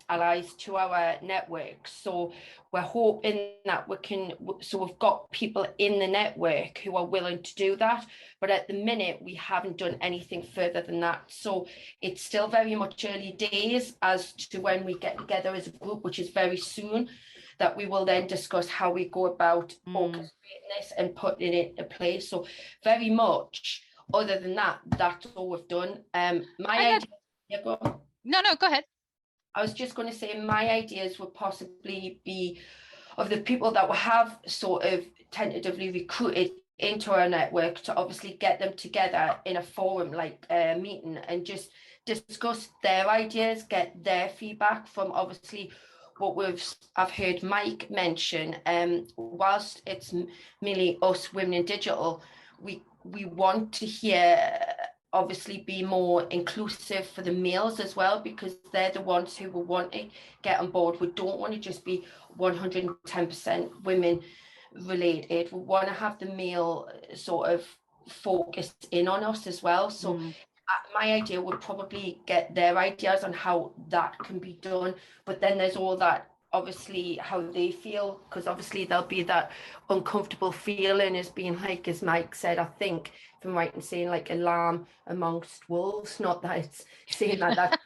Speaker 6: allies to our network. So we're hoping that we've got people in the network who are willing to do that. But at the minute, we haven't done anything further than that. So it's still very much early days as to when we get together as a group, which is very soon, that we will then discuss how we go about orchestrating this and putting it into place. So very much, other than that, that's all we've done. Go
Speaker 1: ahead.
Speaker 6: I was just going to say my ideas would possibly be of the people that we have sort of tentatively recruited into our network to obviously get them together in a forum like a meeting and just discuss their ideas, get their feedback from obviously what I've heard Mike mention. Whilst it's mainly us women in digital, we want to hear obviously be more inclusive for the males as well, because they're the ones who will want to get on board. We don't want to just be 110% women related. We want to have the male sort of focused in on us as well. So my idea would probably get their ideas on how that can be done, but then there's all that obviously how they feel, because obviously there'll be that uncomfortable feeling as being like, as Mike said, I think if I'm right in saying, like a lamb amongst wolves, not that it's saying that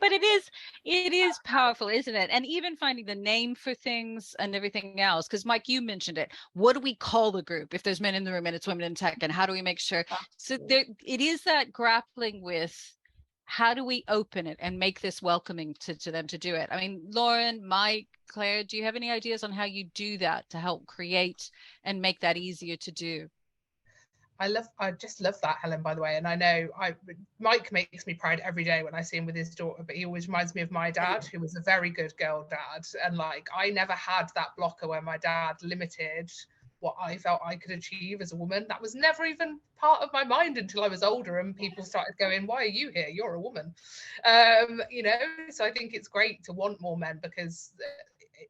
Speaker 1: but it is powerful, isn't it? And even finding the name for things and everything else, because Mike, you mentioned it, what do we call the group if there's men in the room and it's women in tech, and how do we make sure? So there it is, that grappling with how do we open it and make this welcoming to them to do it. I mean, Lauren, Mike, Claire, do you have any ideas on how you do that to help create and make that easier to do?
Speaker 3: I just love that, Helen, by the way. And I know Mike makes me proud every day when I see him with his daughter, but he always reminds me of my dad, who was a very good girl dad. And like, I never had that blocker where my dad limited what I felt I could achieve as a woman. That was never even part of my mind until I was older and people started going, why are you here? You're a woman. So I think it's great to want more men, because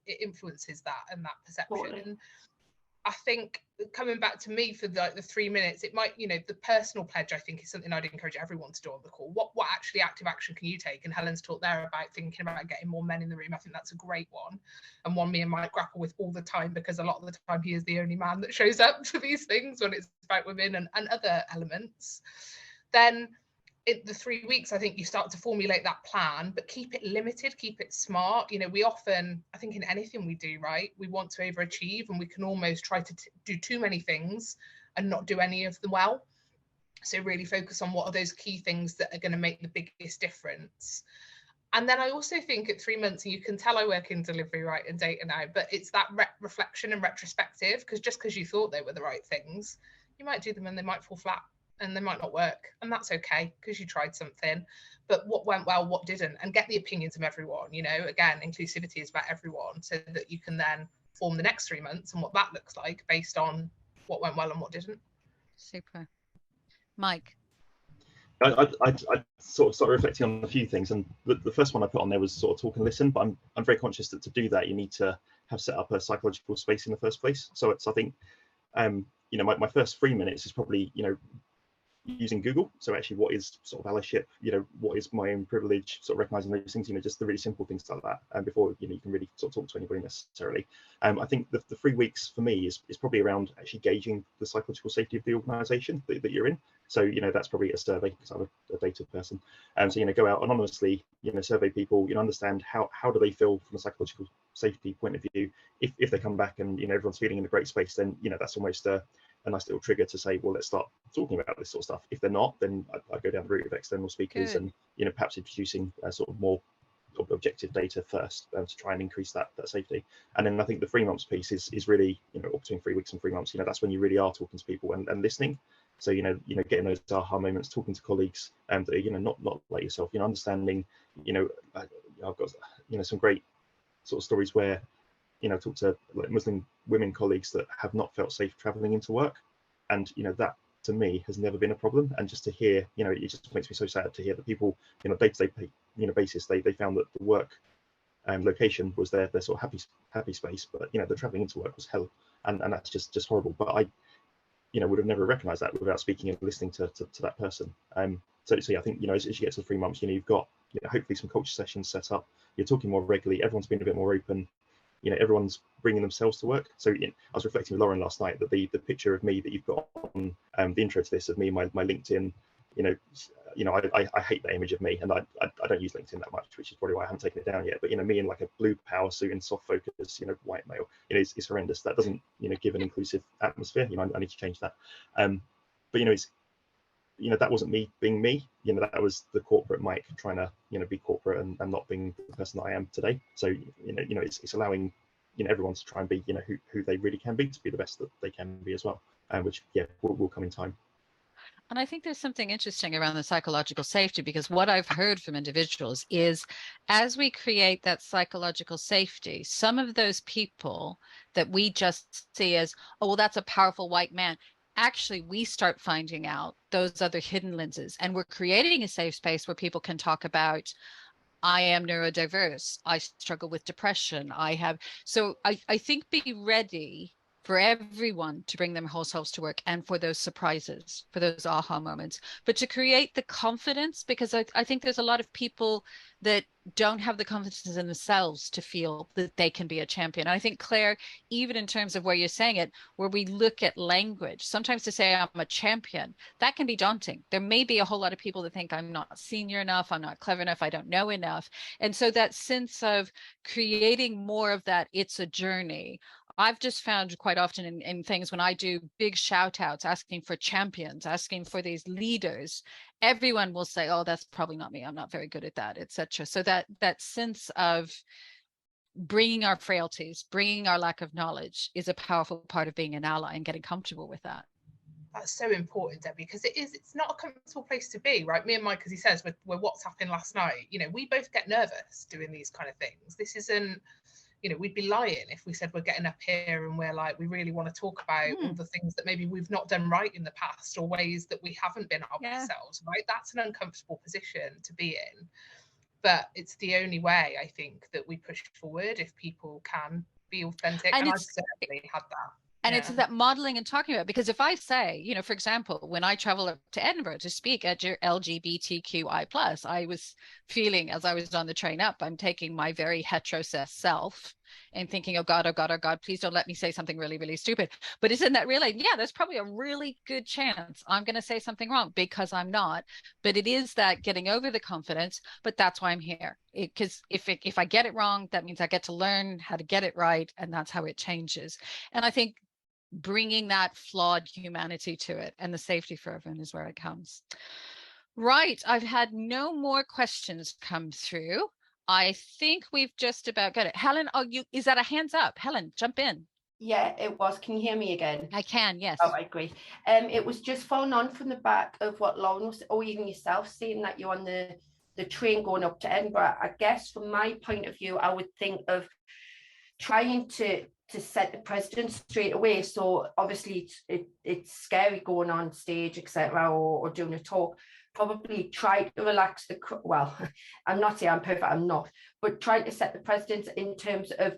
Speaker 3: it influences that and that perception. I think coming back to me for the 3 minutes, it might, the personal pledge, I think, is something I'd encourage everyone to do on the call. What actually active action can you take? And Helen's talked there about thinking about getting more men in the room. I think that's a great one, and one me and Mike grapple with all the time, because a lot of the time he is the only man that shows up to these things when it's about women and other elements. Then in the 3 weeks, I think you start to formulate that plan, but keep it limited, keep it smart. You know, we often, I think in anything we do, right, we want to overachieve, and we can almost try to do too many things and not do any of them well. So really focus on what are those key things that are going to make the biggest difference. And then I also think at 3 months, and you can tell I work in delivery, right, and data now, but it's that reflection and retrospective, because just because you thought they were the right things, you might do them and they might fall flat and they might not work. And that's okay, because you tried something. But what went well, what didn't, and get the opinions of everyone. You know, again, inclusivity is about everyone, so that you can then form the next 3 months and what that looks like based on what went well and what didn't.
Speaker 1: Super. Mike.
Speaker 4: I sort of started reflecting on a few things, and the first one I put on there was sort of talk and listen. But I'm very conscious that to do that, you need to have set up a psychological space in the first place. So I think, you know, my first 3 minutes is probably, you know, using Google. So actually, what is sort of allyship? You know, what is my own privilege? Sort of recognizing those things. You know, just the really simple things like that. And before, you know, you can really sort of talk to anybody necessarily. I think the 3 weeks for me is probably around actually gauging the psychological safety of the organisation that you're in. So, you know, that's probably a survey, because I'm a data person. So, you know, go out anonymously, you know, survey people, you know, understand how do they feel from a psychological safety point of view. If they come back and, you know, everyone's feeling in a great space, then, you know, that's almost a nice little trigger to say, well, let's start talking about this sort of stuff. If they're not, then I go down the route of external speakers. Good. And, you know, perhaps introducing sort of more objective data first to try and increase that safety. And then I think the 3 months piece is really, you know, between 3 weeks and 3 months, you know, that's when you really are talking to people and listening. So, you know, getting those aha moments, talking to colleagues, and you know, not like yourself, you know, understanding, you know, I've got, you know, some great sort of stories where, you know, talk to like Muslim women colleagues that have not felt safe traveling into work, and you know, that to me has never been a problem. And just to hear, you know, it just makes me so sad to hear that people, you know, day-to-day, you know, basis, they found that the work location was their sort of happy space, but you know, the traveling into work was hell, and that's just horrible. But I, you know, would have never recognized that without speaking and listening to that person. So yeah, I think, you know, as you get to the 3 months, you know, you've got, you know, hopefully some culture sessions set up, you're talking more regularly, everyone's been a bit more open, you know, everyone's bringing themselves to work. So you know, I was reflecting with Lauren last night that the picture of me that you've got on the intro to this, of me, my LinkedIn, you know, I hate that image of me, and I don't use LinkedIn that much, which is probably why I haven't taken it down yet. But you know, me in like a blue power suit and soft focus, you know, white male, you know, it's horrendous. That doesn't, you know, give an inclusive atmosphere. You know, I need to change that. But you know, it's, you know, that wasn't me being me. You know, that was the corporate Mike trying to, you know, be corporate and not being the person that I am today. So you know, it's allowing, you know, everyone to try and be, you know, who they really can be, to be the best that they can be as well. Which yeah, will come in time.
Speaker 1: And I think there's something interesting around the psychological safety, because what I've heard from individuals is, as we create that psychological safety, some of those people that we just see as, oh, well, that's a powerful white man, actually we start finding out those other hidden lenses, and we're creating a safe space where people can talk about, I am neurodiverse, I struggle with depression, so I think be ready for everyone to bring their whole selves to work, and for those surprises, for those aha moments, but to create the confidence, because I think there's a lot of people that don't have the confidence in themselves to feel that they can be a champion. And I think, Claire, even in terms of where you're saying it, where we look at language, sometimes to say I'm a champion, that can be daunting. There may be a whole lot of people that think I'm not senior enough, I'm not clever enough, I don't know enough. And so that sense of creating more of that, it's a journey. I've just found quite often in things, when I do big shout outs, asking for champions, asking for these leaders, everyone will say, oh, that's probably not me, I'm not very good at that, etc. So that sense of bringing our frailties, bringing our lack of knowledge, is a powerful part of being an ally, and getting comfortable with that.
Speaker 3: That's so important, Debbie, because it's not a comfortable place to be, right? Me and Mike, as he says, we're WhatsApping last night, you know, we both get nervous doing these kind of things. This isn't, you know, we'd be lying if we said we're getting up here and we're like, we really want to talk about all the things that maybe we've not done right in the past, or ways that we haven't been our best selves, right? That's an uncomfortable position to be in, but it's the only way, I think, that we push forward, if people can be authentic. And I've certainly had that.
Speaker 1: And it's that modeling and talking about, because if I say, you know, for example, when I travel up to Edinburgh to speak at your LGBTQI+, I was feeling, as I was on the train up, I'm taking my very heterosis self and thinking, oh God, please don't let me say something really, really stupid. But isn't that really, yeah, there's probably a really good chance I'm going to say something wrong because I'm not. But it is that getting over the confidence, but that's why I'm here. Because if I get it wrong, that means I get to learn how to get it right. And that's how it changes. And I think bringing that flawed humanity to it and the safety for everyone is where it comes. Right. I've had no more questions come through. I think we've just about got it. Helen, is that a hands up? Helen, jump in.
Speaker 6: Yeah, it was. Can you hear me again?
Speaker 1: I can, yes.
Speaker 6: Oh, right, great. It was just following on from the back of what Lauren was, or even yourself, saying that you're on the train going up to Edinburgh. I guess from my point of view, I would think of trying to set the precedent straight away. So obviously it's scary going on stage, etc., or doing a talk. Probably try to relax well, I'm not saying I'm perfect, I'm not, but trying to set the precedent in terms of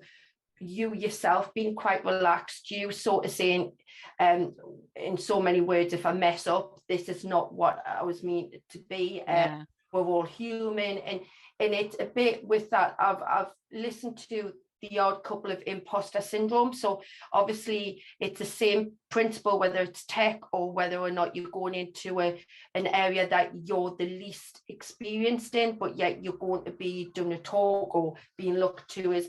Speaker 6: you yourself being quite relaxed, you sort of saying in so many words, if I mess up, this is not what I was meant to be. We're all human, and it's a bit with that. I've listened to the odd couple of imposter syndrome. So obviously it's the same principle, whether it's tech or whether or not you're going into an area that you're the least experienced in, but yet you're going to be doing a talk or being looked to as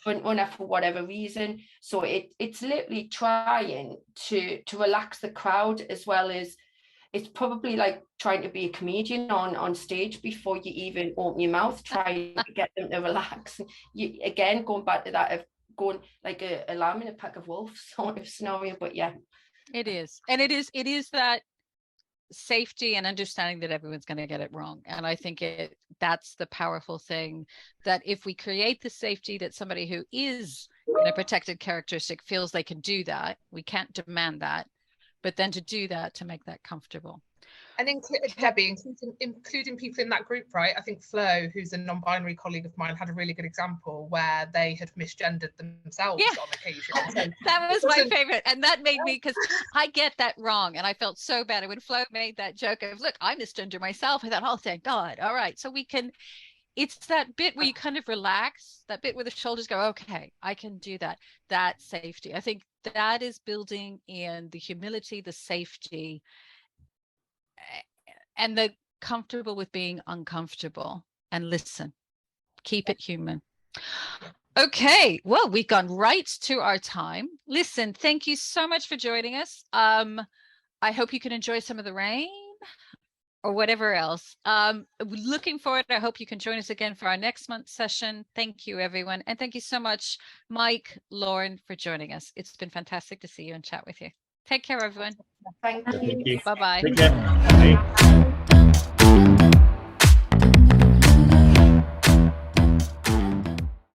Speaker 6: front runner for whatever reason. So it's literally trying to relax the crowd, as well as it's probably like trying to be a comedian on stage before you even open your mouth, trying to get them to relax. You again, going back to that of going like a lamb in a pack of wolves sort of scenario. But yeah,
Speaker 1: it is, and it is that safety and understanding that everyone's going to get it wrong. And I think that's the powerful thing, that if we create the safety that somebody who is in a protected characteristic feels they can do that, we can't demand that. But then to do that, to make that comfortable.
Speaker 3: And Debbie, including people in that group, right? I think Flo, who's a non-binary colleague of mine, had a really good example where they had misgendered themselves on occasion. So
Speaker 1: that was my favorite. And that made me, because I get that wrong. And I felt so bad. And when Flo made that joke of, look, I misgender myself, I thought, oh, thank God. All right. So we can, it's that bit where you kind of relax, that bit where the shoulders go, okay, I can do that. That safety. I think that is building in the humility, the safety, and the comfortable with being uncomfortable, and listen, keep it human. Okay, well, we've gone right to our time. Listen, thank you so much for joining us. I hope you can enjoy some of the rain or whatever else. Looking forward. I hope you can join us again for our next month's session. Thank you, everyone. And thank you so much, Mike, Lauren, for joining us. It's been fantastic to see you and chat with you. Take care, everyone.
Speaker 6: Thank you.
Speaker 4: Thank you.
Speaker 1: Bye-bye.
Speaker 4: Take care. Bye.